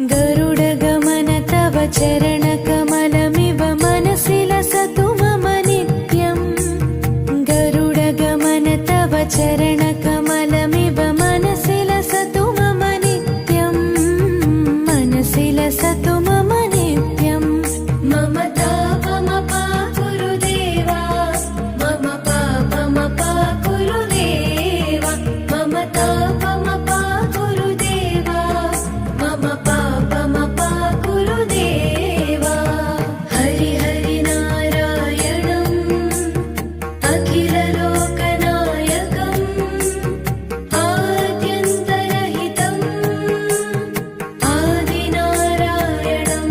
गरुडगमन तव चरणकमलमिव मनसि लसतु मम नित्यम् गरुडगमन तव चरणकमलमिव मनसि लसतु मम नित्यम् मनसि लसतु मम नित्यम् मम तापमपा गुरुदेवा मम पापमपा गुरुदेवा मम तापमपा गुरुदेवा मम पापमपा गुरुदेवा हरि हरि नारायणम् अखिललोकनायकम् आद्यन्तरहितम् आदिनारायणम्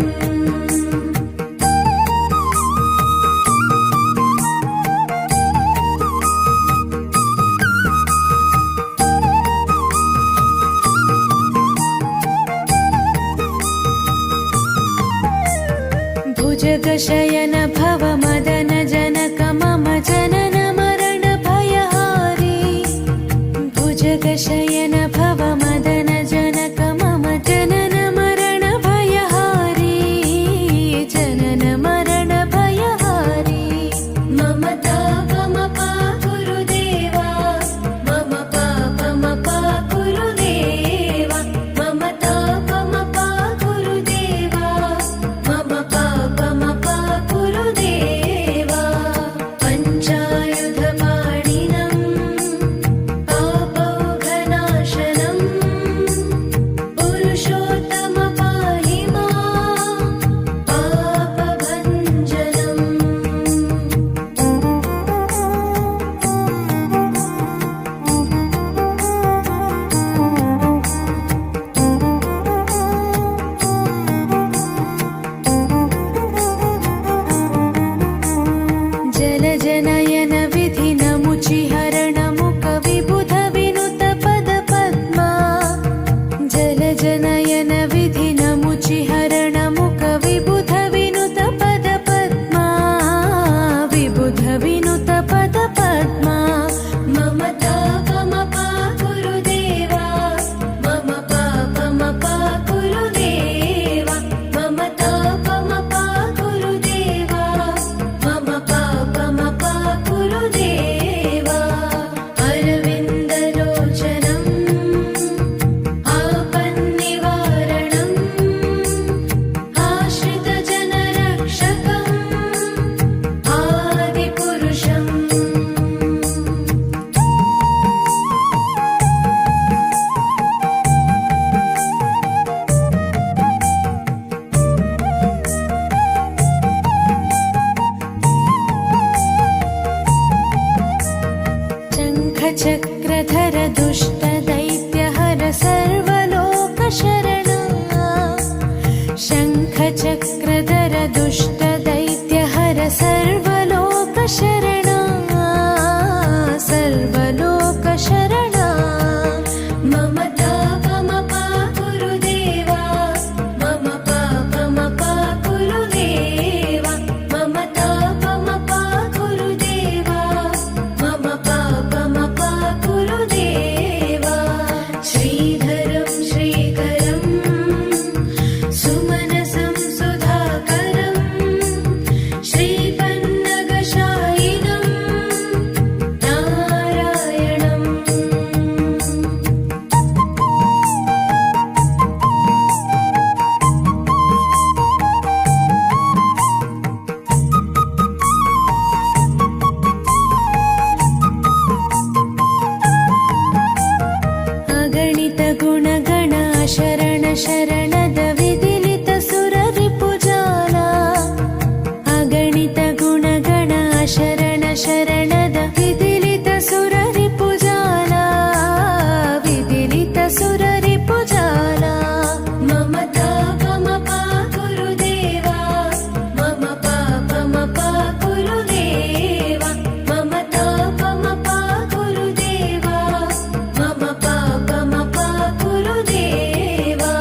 भुजगशयन भव मदन जनक मम जनन मरण भयहारी भुजगशयन भव मदन जनक मम जनन मरण भयहारी जनन मरण भयहारी मम तापमपा गुरुदेवा मम पापमपा गुरुदेवा मम तापमपा गुरुदेवा मम पापमपा गुरुदेवा पञ्चायुधपाणिनम् पापौघनाशनम् पुरुषोत्तम पाहि मां पापभञ्जनम् जलजनयन विधिनमुचिहरण मुख विबुध विनुत पद पद्मा जलजनयन विधिनमुचिहरण मुख विबुध विनुत पद पद्मा विबुध विनुत पद पद्मा मम तापमपा गुरुदेवा मम पापमपा गुरुदेवा मम तापमपा गुरुदेवा मम पापमपा गुरुदेवा अरविन्दलोचनम् आपन्निवारणम् आश्रितजनरक्षकम् आदिपुरुषम् शङ्खचक्रधर दुष्टदैत्यहर सर्वलोकशरणा शङ्खचक्रधर दुष्टदैत्यहर सर्वलोकशरणा सर्वलोकशरणा मम तापमपा गुरुदेवा मम पापमपा गुरुदेवा मम तापमपा गुरुदेवा मम पापमपा गुरुदेवा श्रीधरं श्रीकरं सुमनसं सुधाकरं श्रीपन्नगशायिनं नारायणम् अगणित गुणगण शरण शरणद विदिलित सुररिपुजाला अगणित गुणगण शरण शरणद विदिलित सुररिपुजाला विदिलित सुररिपुजाला मम तापमपा गुरुदेवा मम पापमपा गुरुदेवा मम तापमपा गुरुदेवा मम पापमपा गुरुदेवा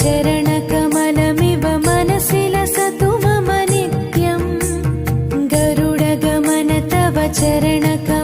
चरणकमलमिव मनसि लसतु मम नित्यम् गरुडगमन तव चरणकमलमिव